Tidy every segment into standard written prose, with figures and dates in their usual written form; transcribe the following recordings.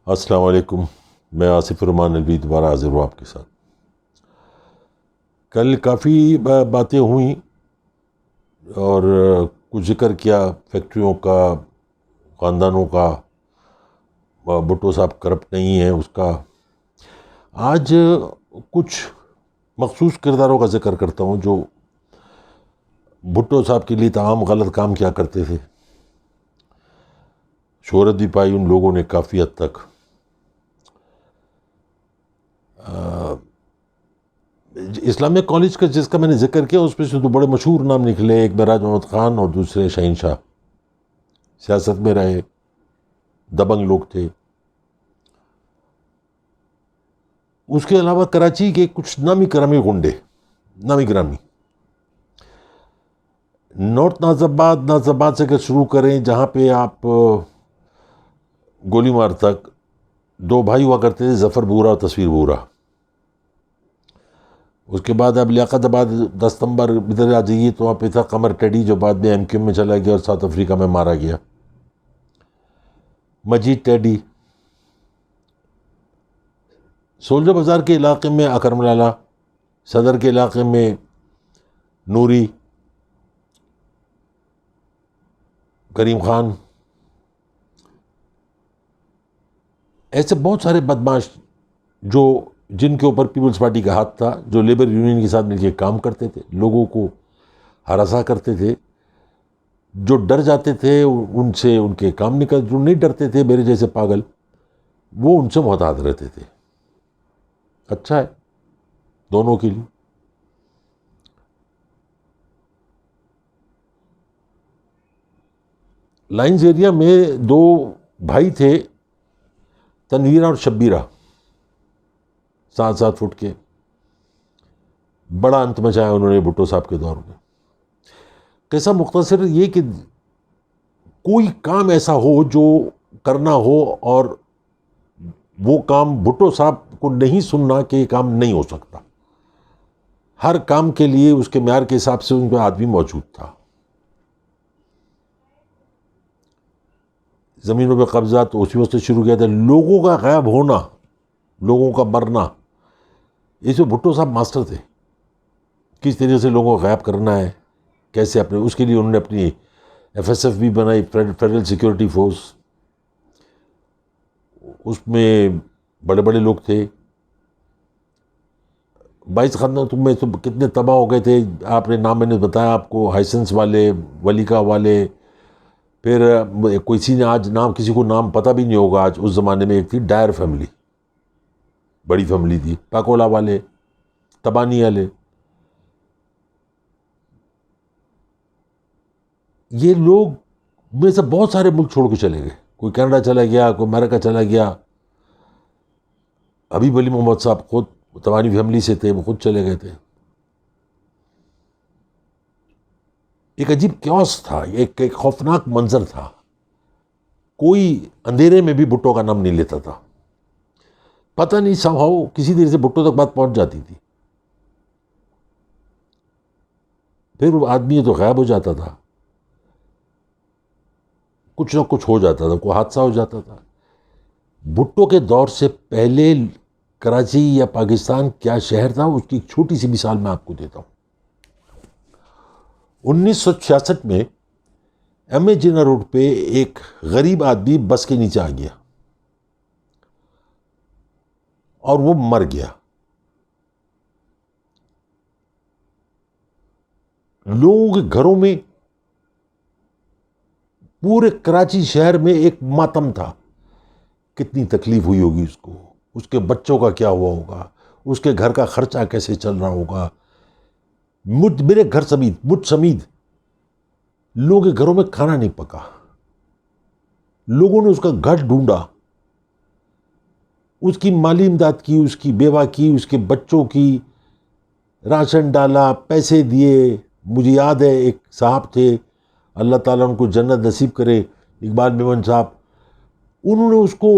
السلام علیکم. میں آصف الرحمان نلوی دوبارہ حاضر ہوں آپ کے ساتھ. کل کافی باتیں ہوئیں اور کچھ ذکر کیا فیکٹریوں کا، خاندانوں کا، بھٹو صاحب کرپٹ نہیں ہیں اس کا. آج کچھ مخصوص کرداروں کا ذکر کرتا ہوں جو بھٹو صاحب کے لیے تمام غلط کام کیا کرتے تھے. شہرت بھی پائی ان لوگوں نے کافی حد تک. اسلامیہ کالج کا جس کا میں نے ذکر کیا اس میں سے تو بڑے مشہور نام نکلے. ایک معراج محمد خان اور دوسرے شہین شاہ. سیاست میں رہے، دبنگ لوگ تھے. اس کے علاوہ کراچی کے کچھ نامی گرامی گنڈے، نامی گرامی. نارتھ ناز آباد سے اگر شروع کریں جہاں پہ آپ گولی مار تک، دو بھائی ہوا کرتے تھے، ظفر بورا اور تصویر بورا. اس کے بعد اب لیاقت آباد 10 نمبر ادھر آ جائیے تو وہاں پہ تھا قمر ٹیڈی جو بعد میں MQ میں چلا گیا اور ساؤتھ افریقہ میں مارا گیا. مجید ٹیڈی. سولجر بازار کے علاقے میں اکرم لالا، صدر کے علاقے میں نوری، کریم خان. ایسے بہت سارے بدماش جو جن کے اوپر پیپلز پارٹی کا ہاتھ تھا، جو لیبر یونین کے ساتھ مل کے کام کرتے تھے، لوگوں کو ہراساں کرتے تھے. جو ڈر جاتے تھے ان سے ان کے کام نکل، جو نہیں ڈرتے تھے میرے جیسے پاگل، وہ ان سے محتاط رہتے تھے. اچھا ہے دونوں کے لیے. لائنز ایریا میں دو بھائی تھے، تنویرہ اور شبیرہ، 7 فٹ کے. بڑا انت مچایا انہوں نے بھٹو صاحب کے دور میں. قصہ مختصر یہ کہ کوئی کام ایسا ہو جو کرنا ہو اور وہ کام بھٹو صاحب کو نہیں سننا کہ یہ کام نہیں ہو سکتا. ہر کام کے لیے اس کے معیار کے حساب سے ان پہ آدمی موجود تھا. زمینوں پہ قبضہ تو اسی وقت سے شروع کیا تھا. لوگوں کا غائب ہونا، لوگوں کا مرنا، اس میں بھٹو صاحب ماسٹر تھے. کس طریقے سے لوگوں کو غائب کرنا ہے، کیسے اپنے، اس کے لیے انہوں نے اپنی FSF بھی بنائی، فیڈرل سیکورٹی فورس. اس میں بڑے بڑے لوگ تھے. 22 خاندان تم میں تو کتنے تباہ ہو گئے تھے. آپ نے نام، میں نے بتایا آپ کو، ہائسنس والے، ولیکا والے. پھر کسی نے آج نام، کسی کو نام پتہ بھی نہیں ہوگا آج. اس زمانے میں ایک تھی ڈائر فیملی، بڑی فیملی تھی. پاکولا والے، تبانی والے. یہ لوگ میں سے بہت سارے ملک چھوڑ کے چلے گئے. کوئی کینیڈا چلا گیا، کوئی امریکہ چلا گیا. حبیب علی محمد صاحب خود تبانی فیملی سے تھے، وہ خود چلے گئے تھے. ایک عجیب کیوس تھا، ایک خوفناک منظر تھا. کوئی اندھیرے میں بھی بھٹو کا نام نہیں لیتا تھا. پتہ نہیں سمہاؤ کسی طرح سے بھٹو تک بات پہنچ جاتی تھی. پھر وہ آدمی تو غائب ہو جاتا تھا، کچھ نہ کچھ ہو جاتا تھا، کوئی حادثہ ہو جاتا تھا. بھٹو کے دور سے پہلے کراچی یا پاکستان کیا شہر تھا، اس کی ایک چھوٹی سی مثال میں آپ کو دیتا ہوں. 1966 میں MA جناح روڈ پہ ایک غریب آدمی بس کے نیچے آ گیا اور وہ مر گیا. لوگوں کے گھروں میں، پورے کراچی شہر میں ایک ماتم تھا. کتنی تکلیف ہوئی ہوگی اس کو، اس کے بچوں کا کیا ہوا ہوگا، اس کے گھر کا خرچہ کیسے چل رہا ہوگا. میرے گھر سمیت، مجھ سمیت لوگوں کے گھروں میں کھانا نہیں پکا. لوگوں نے اس کا گھر ڈھونڈا، اس کی مالی امداد کی، اس کی بیوہ کی، اس کے بچوں کی، راشن ڈالا، پیسے دیے. مجھے یاد ہے ایک صاحب تھے، اللہ تعالیٰ ان کو جنت نصیب کرے، اقبال میمن صاحب. انہوں نے اس کو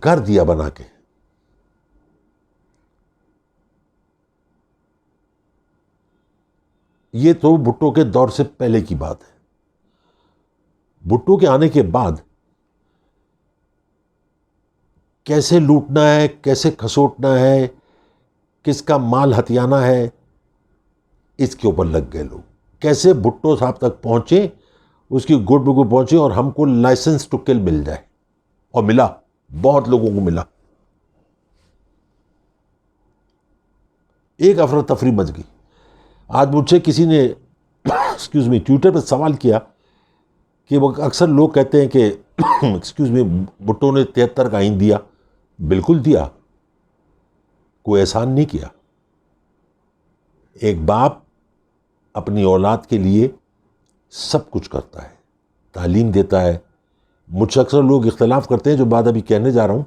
گھر دیا بنا کے. یہ تو بھٹو کے دور سے پہلے کی بات ہے. بھٹو کے آنے کے بعد کیسے لوٹنا ہے، کیسے کھسوٹنا ہے، کس کا مال ہتھیانا ہے، اس کے اوپر لگ گئے لوگ. کیسے بھٹو صاحب تک پہنچے، اس کی گڈ بگو پہنچے اور ہم کو لائسنس ٹو کل مل جائے. اور ملا، بہت لوگوں کو ملا. ایک افراتفری مچ گئی. آج مجھ سے کسی نے ایکسکیوز می ٹویٹر پہ سوال کیا کہ وہ اکثر لوگ کہتے ہیں کہ ایکسکیوز می بھٹو نے 73 کا آئین دیا. بالکل دیا، کوئی احسان نہیں کیا. ایک باپ اپنی اولاد کے لیے سب کچھ کرتا ہے، تعلیم دیتا ہے. مجھ سے اکثر لوگ اختلاف کرتے ہیں، جو بات ابھی کہنے جا رہا ہوں،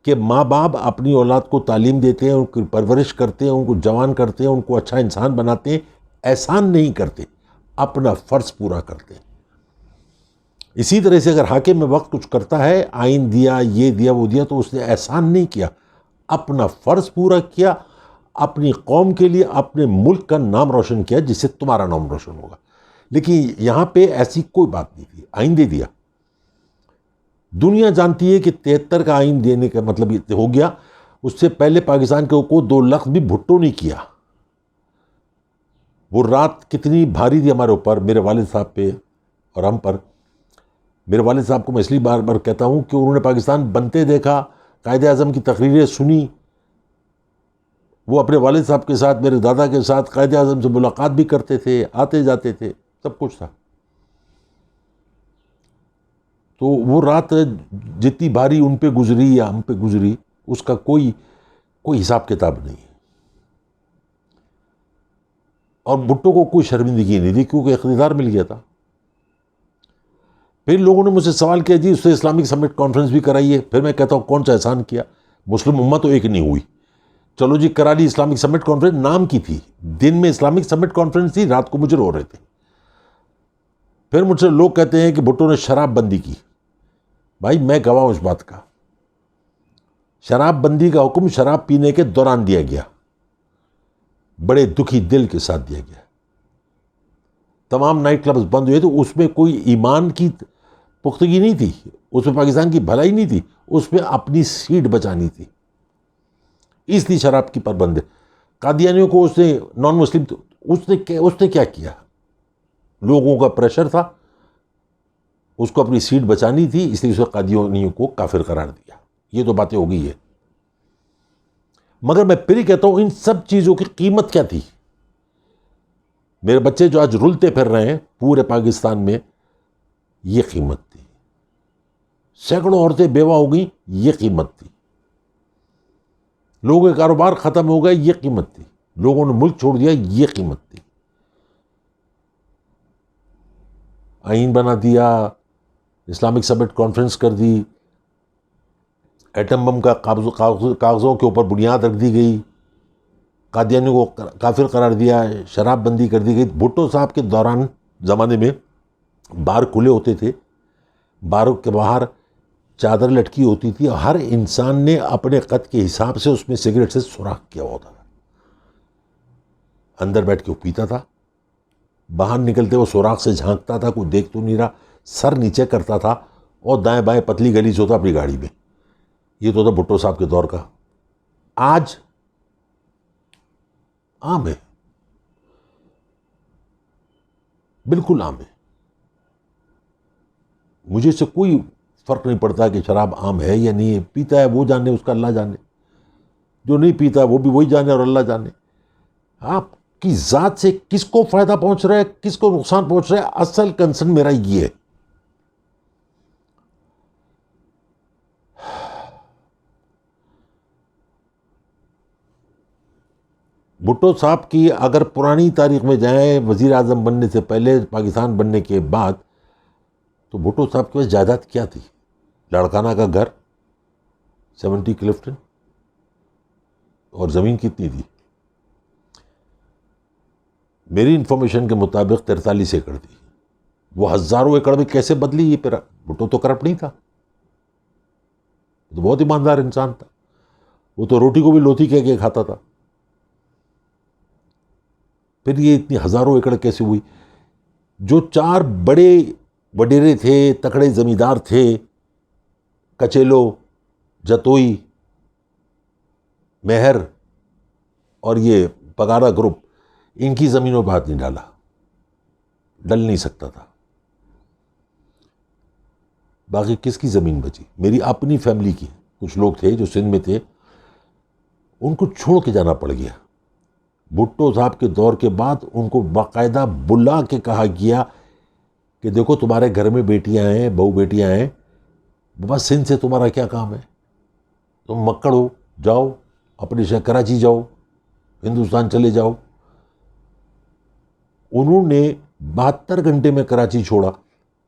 کہ ماں باپ اپنی اولاد کو تعلیم دیتے ہیں، ان کی پرورش کرتے ہیں، ان کو جوان کرتے ہیں، ان کو اچھا انسان بناتے ہیں. احسان نہیں کرتے، اپنا فرض پورا کرتے ہیں. اسی طرح سے اگر حاکم میں وقت کچھ کرتا ہے، آئین دیا، یہ دیا، وہ دیا، تو اس نے احسان نہیں کیا، اپنا فرض پورا کیا، اپنی قوم کے لیے، اپنے ملک کا نام روشن کیا، جس سے تمہارا نام روشن ہوگا. لیکن یہاں پہ ایسی کوئی بات نہیں تھی. آئین دے دیا. دنیا جانتی ہے کہ 73 کا آئین دینے کا مطلب یہ ہو گیا. اس سے پہلے پاکستان کے کو 2 لفظ بھی بھٹو نہیں کیا. وہ رات کتنی بھاری تھی ہمارے اوپر، میرے والد صاحب پہ اور ہم پر. میرے والد صاحب کو میں اس لیے بار بار کہتا ہوں کہ انہوں نے پاکستان بنتے دیکھا، قائد اعظم کی تقریریں سنی. وہ اپنے والد صاحب کے ساتھ، میرے دادا کے ساتھ قائد اعظم سے ملاقات بھی کرتے تھے، آتے جاتے تھے، سب کچھ تھا. تو وہ رات جتنی بھاری ان پہ گزری یا ہم پہ گزری، اس کا کوئی حساب کتاب نہیں ہے. اور بھٹو کو کوئی شرمندگی نہیں تھی، کیونکہ اقتدار مل گیا تھا. پھر لوگوں نے مجھ سے سوال کیا، جی اس سے اسلامک سمٹ کانفرنس بھی کرائی ہے. پھر میں کہتا ہوں کون سا احسان کیا؟ مسلم امت تو ایک نہیں ہوئی. چلو جی کرا لی اسلامک سمٹ کانفرنس، نام کی تھی، دن میں اسلامک سمٹ کانفرنس تھی، رات کو مجھے رو رہے تھے. پھر مجھ سے لوگ کہتے ہیں کہ بھٹو نے شراب بندی کی. بھائی میں گواہ ہوں اس بات کا. شراب بندی کا حکم شراب پینے کے دوران دیا گیا، بڑے دکھی دل کے ساتھ دیا گیا. تمام نائٹ کلبز بند ہوئے، تو اس میں کوئی ایمان کی پختگی نہیں تھی، اس میں پاکستان کی بھلائی نہیں تھی، اس میں اپنی سیٹ بچانی تھی، اس لیے شراب کی پابند ہے. قادیانیوں کو اس نے نان مسلم، اس نے کیا کیا؟ لوگوں کا پریشر تھا، اس کو اپنی سیٹ بچانی تھی، اس لیے اس نے قادیانیوں کو کافر قرار دیا. یہ تو باتیں ہو گئی ہے. مگر میں پھر ہی کہتا ہوں ان سب چیزوں کی قیمت کیا تھی؟ میرے بچے جو آج رلتے پھر رہے ہیں پورے پاکستان میں، یہ قیمت تھی. سینکڑوں عورتیں بیوہ ہو گئیں، یہ قیمت تھی. لوگوں کے کاروبار ختم ہو گئے، یہ قیمت تھی. لوگوں نے ملک چھوڑ دیا، یہ قیمت تھی. آئین بنا دیا، اسلامک سمٹ کانفرنس کر دی، ایٹم بم کا کاغذوں کے اوپر بنیاد رکھ دی گئی، قادیانیوں کو کافر قرار دیا، شراب بندی کر دی گئی. بھٹو صاحب کے دوران زمانے میں بار کھلے ہوتے تھے، باروں کے باہر چادر لٹکی ہوتی تھی، اور ہر انسان نے اپنے قد کے حساب سے اس میں سگریٹ سے سوراخ کیا ہوتا تھا. اندر بیٹھ کے وہ پیتا تھا، باہر نکلتے وہ سوراخ سے جھانکتا تھا، کوئی دیکھ تو نہیں رہا، سر نیچے کرتا تھا اور دائیں بائیں پتلی گلی سے ہوتا اپنی گاڑی میں. یہ تو تھا بھٹو صاحب کے دور کا. آج عام ہے، بالکل عام ہے. مجھے اس سے کوئی فرق نہیں پڑتا کہ شراب عام ہے یا نہیں ہے. پیتا ہے وہ جانے، اس کا اللہ جانے. جو نہیں پیتا وہ بھی وہی جانے اور اللہ جانے. آپ کی ذات سے کس کو فائدہ پہنچ رہا ہے، کس کو نقصان پہنچ رہا ہے، اصل کنسرن میرا یہ ہے. بھٹو صاحب کی اگر پرانی تاریخ میں جائیں، وزیر اعظم بننے سے پہلے، پاکستان بننے کے بعد، تو بھٹو صاحب کے پاس جائیداد کیا تھی؟ لاڑکانہ کا گھر 70 کلفٹن، اور زمین کتنی تھی؟ میری انفارمیشن کے مطابق 43 ایکڑ تھی. وہ ہزاروں ایکڑ میں کیسے بدلی؟ یہ پھر بھٹو تو کرپٹ نہیں تھا، وہ تو بہت ایماندار انسان تھا. وہ تو روٹی کو بھی لوتھی کہہ کے کھاتا تھا. پھر یہ اتنی ہزاروں ایکڑ کیسے ہوئی؟ جو 4 بڑے وڈیرے تھے، تکڑے زمیندار تھے، کچیلو، جتوئی، مہر اور یہ پگارا گروپ، ان کی زمینوں پہ ہاتھ نہیں ڈالا، ڈل نہیں سکتا تھا. باقی کس کی زمین بچی؟ میری اپنی فیملی کی. کچھ لوگ تھے جو سندھ میں تھے، ان کو چھوڑ کے جانا پڑ گیا. بھٹو صاحب کے دور کے بعد ان کو باقاعدہ بلا کے کہا گیا کہ دیکھو تمہارے گھر میں بیٹیاں ہیں، بہو بیٹیاں ہیں، بس سندھ سے تمہارا کیا کام ہے؟ تم مکڑ ہو، جاؤ اپنے شہر کراچی جاؤ، ہندوستان چلے جاؤ. انہوں نے 72 گھنٹے میں کراچی چھوڑا،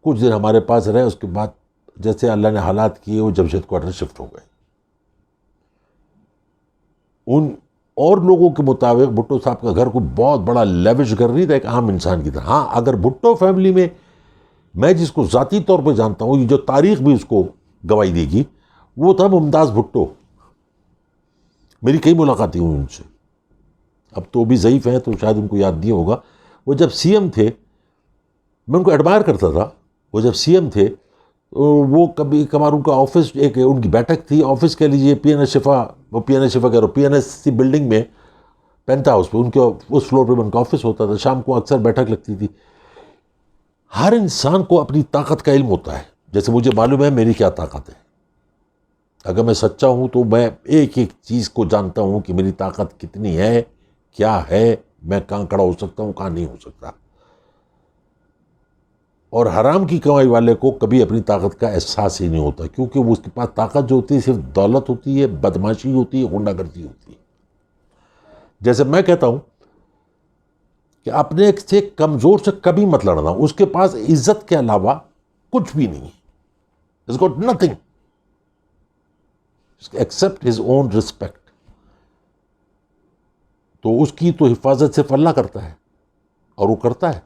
کچھ دن ہمارے پاس رہے، اس کے بعد جیسے اللہ نے حالات کیے وہ جمشید کوارٹر شفٹ ہو گئے. ان اور لوگوں کے مطابق بھٹو صاحب کا گھر کو بہت بڑا لیوش گھر نہیں تھا، ایک عام انسان کی طرح. ہاں اگر بھٹو فیملی میں میں جس کو ذاتی طور پہ جانتا ہوں، یہ جو تاریخ بھی اس کو گواہی دے گی، وہ تھا ممتاز بھٹو. میری کئی ملاقاتیں ہوئی ان سے، اب تو بھی ضعیف ہیں تو شاید ان کو یاد نہیں ہوگا. وہ جب سی ایم تھے میں ان کو ایڈمائر کرتا تھا. وہ جب سی ایم تھے وہ کبھی کبھار ان کا آفس، ایک ان کی بیٹھک تھی آفس کہہ لیجیے پی این ایس شفا، وہ پی این ایس شفا کہہ رہا ہوں، پی این ایس سی بلڈنگ میں پینٹا ہاؤس پہ ان کے اس فلور پہ ان کا آفس ہوتا تھا. شام کو اکثر بیٹھک لگتی تھی. ہر انسان کو اپنی طاقت کا علم ہوتا ہے، جیسے مجھے معلوم ہے میری کیا طاقت ہے. اگر میں سچا ہوں تو میں ایک ایک چیز کو جانتا ہوں کہ میری طاقت کتنی ہے، کیا ہے، میں کہاں کھڑا ہو سکتا ہوں، کہاں نہیں ہو سکتا. اور حرام کی کمائی والے کو کبھی اپنی طاقت کا احساس ہی نہیں ہوتا، کیونکہ وہ اس کے پاس طاقت جو ہوتی ہے صرف دولت ہوتی ہے، بدماشی ہوتی ہے، غنڈہ گردی ہوتی ہے. جیسے میں کہتا ہوں کہ اپنے سے کمزور سے کبھی مت لڑنا، اس کے پاس عزت کے علاوہ کچھ بھی نہیں ہے. He's got nothing except his own respect. تو اس کی تو حفاظت صرف اللہ کرتا ہے، اور وہ کرتا ہے.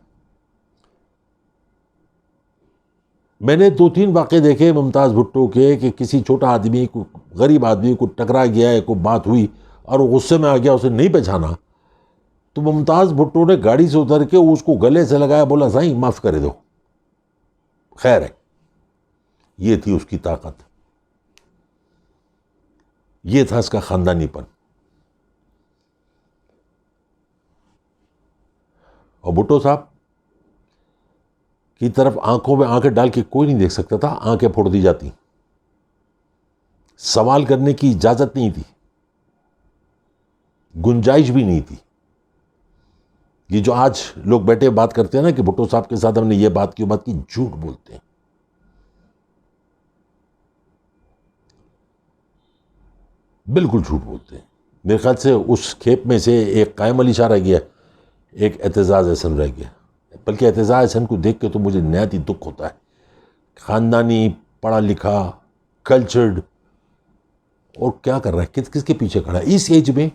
میں نے 2-3 واقعے دیکھے ممتاز بھٹو کے کہ کسی چھوٹا آدمی کو، غریب آدمی کو ٹکرا گیا ہے، کوئی بات ہوئی اور وہ غصے میں آ گیا، اسے نہیں پہچانا، تو ممتاز بھٹو نے گاڑی سے اتر کے اس کو گلے سے لگایا، بولا سائیں معاف کر دو، خیر ہے. یہ تھی اس کی طاقت، یہ تھا اس کا خاندانی پن. اور بھٹو صاحب کی طرف آنکھوں میں آنکھیں ڈال کے کوئی نہیں دیکھ سکتا تھا، آنکھیں پھوڑ دی جاتی. سوال کرنے کی اجازت نہیں تھی، گنجائش بھی نہیں تھی. یہ جو آج لوگ بیٹھے بات کرتے ہیں نا کہ بھٹو صاحب کے ساتھ ہم نے یہ بات کی، بات کی، جھوٹ بولتے ہیں. بالکل جھوٹ بولتے ہیں. میرے خیال سے اس کھیپ میں سے ایک قائم علی شاہ رہ گیا، ایک اعتزاز احسن رہ گیا. بلکہ اعتزاز احسن کو دیکھ کے تو مجھے نہایت ہی دکھ ہوتا ہے. خاندانی، پڑھا لکھا، کلچرڈ، اور کیا کر رہا ہے، کس کے پیچھے کھڑا ہے اس ایج میں،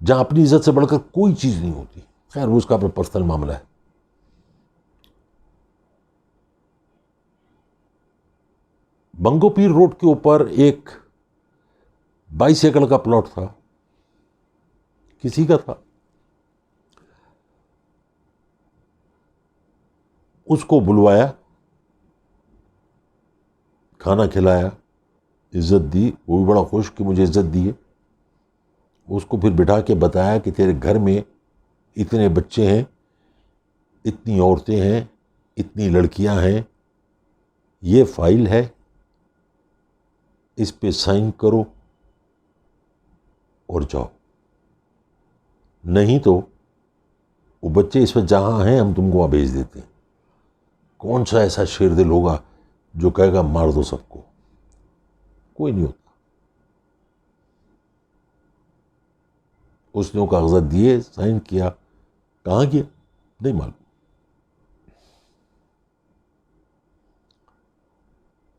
جہاں اپنی عزت سے بڑھ کر کوئی چیز نہیں ہوتی. خیر وہ اس کا اپنا پرسنل معاملہ ہے. بنگو پیر روڈ کے اوپر ایک 22 ایکڑ کا پلاٹ تھا، کسی کا تھا. اس کو بلوایا، کھانا کھلایا، عزت دی، وہ بھی بڑا خوش کہ مجھے عزت دی ہے. اس کو پھر بٹھا کے بتایا کہ تیرے گھر میں اتنے بچے ہیں، اتنی عورتیں ہیں، اتنی لڑکیاں ہیں، یہ فائل ہے، اس پہ سائن کرو اور جاؤ، نہیں تو وہ بچے اس وقت جہاں ہیں ہم تم کو وہاں بھیج دیتے ہیں. کون سا ایسا شیر دل ہوگا جو کہے گا مار دو سب کو؟ کوئی نہیں ہوتا. اس نے وہ کاغذات دیے، سائن کیا، کہاں کیا نہیں معلوم.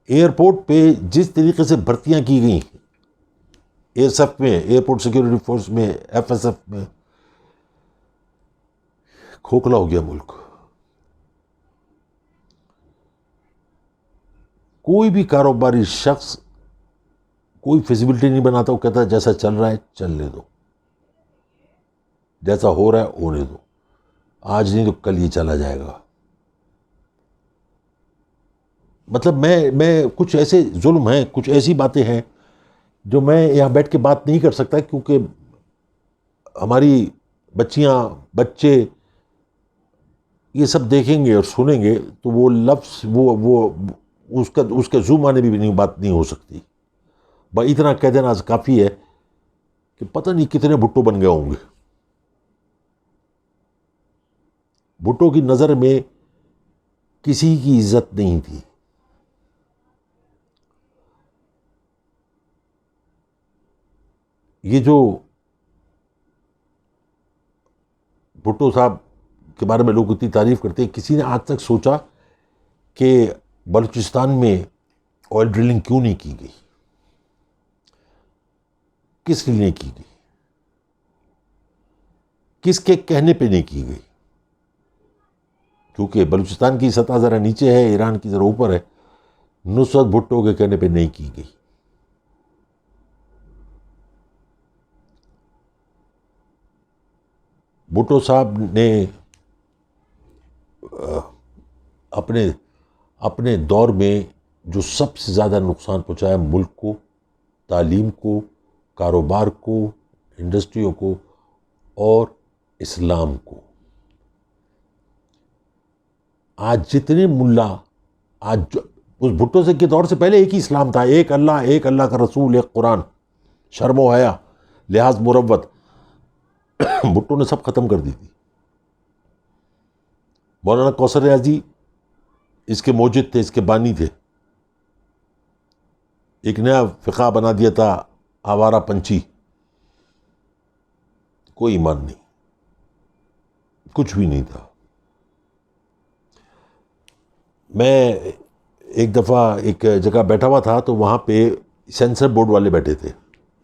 ایئرپورٹ پہ جس طریقے سے بھرتیاں کی گئیں، اے ایس ایف میں، ایئرپورٹ سیکورٹی فورس میں، ایف ایس ایف میں، کھوکھلا ہو گیا ملک. کوئی بھی کاروباری شخص کوئی فیزیبلٹی نہیں بناتا، وہ کہتا ہے جیسا چل رہا ہے چلنے دو، جیسا ہو رہا ہے ہونے دو، آج نہیں تو کل یہ چلا جائے گا. مطلب میں کچھ ایسے ظلم ہیں، کچھ ایسی باتیں ہیں جو میں یہاں بیٹھ کے بات نہیں کر سکتا، کیونکہ ہماری بچیاں، بچے یہ سب دیکھیں گے اور سنیں گے تو وہ لفظ وہ اس کا زوم آنے بھی نہیں، بات نہیں ہو سکتی. اتنا کہہ دینا کافی ہے کہ پتہ نہیں کتنے بھٹو بن گئے ہوں گے. بھٹو کی نظر میں کسی کی عزت نہیں تھی. یہ جو بھٹو صاحب کے بارے میں لوگ اتنی تعریف کرتے ہیں، کسی نے آج تک سوچا کہ بلوچستان میں آئل ڈرلنگ کیوں نہیں کی گئی؟ کس لیے نہیں کی گئی؟ کس کے کہنے پہ نہیں کی گئی؟ کیونکہ بلوچستان کی سطح ذرا نیچے ہے، ایران کی ذرا اوپر ہے. نصرت بھٹو کے کہنے پہ نہیں کی گئی. بھٹو صاحب نے اپنے دور میں جو سب سے زیادہ نقصان پہنچایا ملک کو، تعلیم کو، کاروبار کو، انڈسٹریوں کو اور اسلام کو. آج جتنے ملا، اس بھٹو سے کے دور سے پہلے ایک ہی اسلام تھا، ایک اللہ کا رسول، ایک قرآن، شرم و حیا، لحاظ مروت. بھٹو نے سب ختم کر دی تھی. مولانا کوثر ریاضی اس کے موجد تھے، اس کے بانی تھے. ایک نیا فقہ بنا دیا تھا، آوارہ پنچھی. کوئی ایمان نہیں، کچھ بھی نہیں تھا. میں ایک دفعہ ایک جگہ بیٹھا ہوا تھا تو وہاں پہ سینسر بورڈ والے بیٹھے تھے،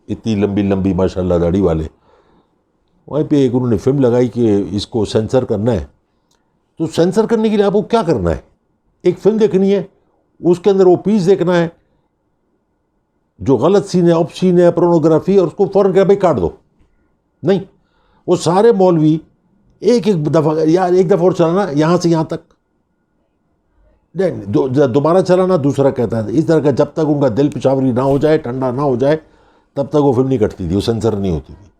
اتنی لمبی لمبی ماشاءاللہ داڑھی والے. وہیں پہ ایک انہوں نے فلم لگائی کہ اس کو سینسر کرنا ہے. تو سینسر کرنے کے لیے آپ کو کیا کرنا ہے؟ ایک فلم دیکھنی ہے، اس کے اندر وہ پیس دیکھنا ہے جو غلط سین ہے، آف سین ہے، پورنوگرافی، اور اس کو فوراً کہا بھائی کاٹ دو. نہیں، وہ سارے مولوی ایک دفعہ یا ایک دفعہ اور چلانا یہاں سے یہاں تک، دوبارہ چلانا دوسرا کہتا ہے. اس طرح کا جب تک ان کا دل پشاوری نہ ہو جائے، ٹھنڈا نہ ہو جائے، تب تک وہ فلم نہیں کٹتی تھی، وہ سینسر نہیں ہوتی تھی.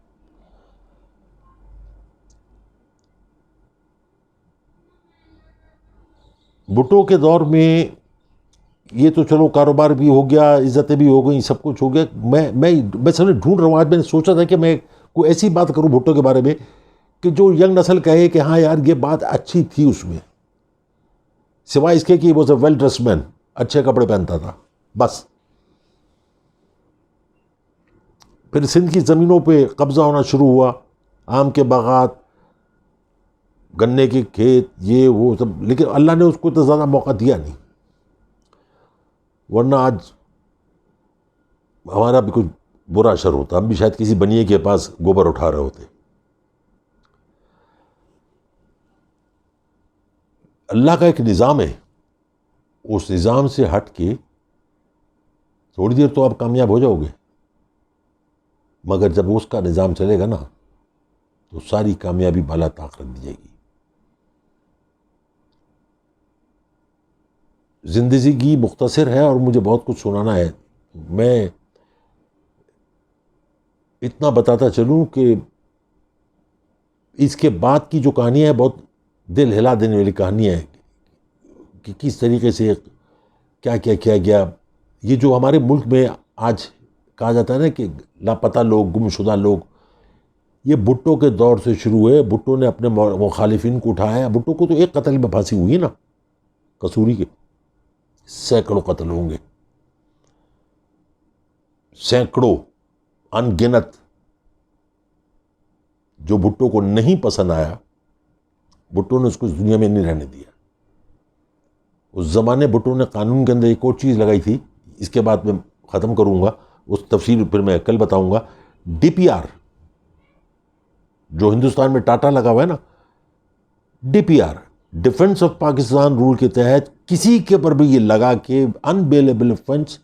بھٹو کے دور میں یہ تو چلو کاروبار بھی ہو گیا، عزتیں بھی ہو گئیں، سب کچھ ہو گیا. میں سمجھ ڈھونڈ رہا ہوں. آج میں نے سوچا تھا کہ میں کوئی ایسی بات کروں بھٹو کے بارے میں کہ جو ینگ نسل کہے کہ ہاں یار یہ بات اچھی تھی اس میں، سوائے اس کے کہ وہ ویل ڈریس مین، اچھے کپڑے پہنتا تھا، بس. پھر سندھ کی زمینوں پہ قبضہ ہونا شروع ہوا، آم کے باغات، گنے کے کھیت، یہ وہ سب، لیکن اللہ نے اس کو تو زیادہ موقع دیا نہیں. ورنہ آج ہمارا بھی کچھ برا اثر ہوتا، ہم بھی شاید کسی بنیے کے پاس گوبر اٹھا رہے ہوتے. اللہ کا ایک نظام ہے، اس نظام سے ہٹ کے تھوڑی دیر تو آپ کامیاب ہو جاؤ گے، مگر جب اس کا نظام چلے گا نا تو ساری کامیابی بالا طاق رکھ دی جائے گی. زندگی مختصر ہے اور مجھے بہت کچھ سنانا ہے. میں اتنا بتاتا چلوں کہ اس کے بعد کی جو کہانیاں ہیں بہت دل ہلا دینے والی کہانیاں ہیں کہ کس طریقے سے کیا کیا کیا گیا. یہ جو ہمارے ملک میں آج کہا جاتا ہے نا کہ لاپتہ لوگ، گم شدہ لوگ، یہ بھٹو کے دور سے شروع ہوئے. بھٹو نے اپنے مخالفین کو اٹھایا. بھٹو کو تو ایک قتل میں پھانسی ہوئی نا، قصوری کے سینکڑوں قتل ہوں گے، سینکڑوں، ان گنت. جو بھٹو کو نہیں پسند آیا، بھٹو نے اس کو اس دنیا میں نہیں رہنے دیا. اس زمانے بھٹو نے قانون کے اندر ایک اور چیز لگائی تھی، اس کے بعد میں ختم کروں گا، اس تفصیل پھر میں کل بتاؤں گا. ڈی پی آر جو ہندوستان میں ٹاٹا لگا ہوا ہے نا، D P R, defence of Pakistan rule کے تحت کسی کے پر بھی یہ لگا کہ ان بیلیبل افینس،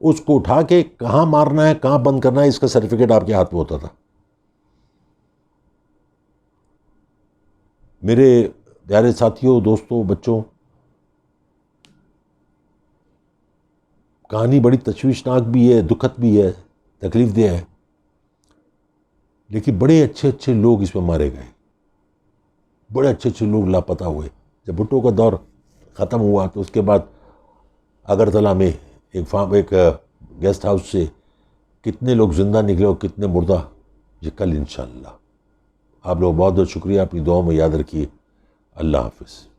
اس کو اٹھا کے کہاں مارنا ہے، کہاں بند کرنا ہے، اس کا سرٹیفکیٹ آپ کے ہاتھ میں ہوتا تھا. میرے پیارے ساتھیوں، دوستوں، بچوں، کہانی بڑی تشویشناک بھی ہے، دکھد بھی ہے، تکلیف دہ ہے، لیکن بڑے اچھے اچھے لوگ اس میں مارے گئے، بڑے اچھے اچھے لوگ لاپتہ ہوئے۔ جب بھٹو کا دور ختم ہوا تو اس کے بعد اگرتلہ میں ایک گیسٹ ہاؤس سے کتنے لوگ زندہ نکلے اور کتنے مردہ، یہ کل انشاءاللہ۔ آپ لوگ بہت بہت شکریہ، اپنی دعاؤں میں یاد رکھیے۔ اللہ حافظ۔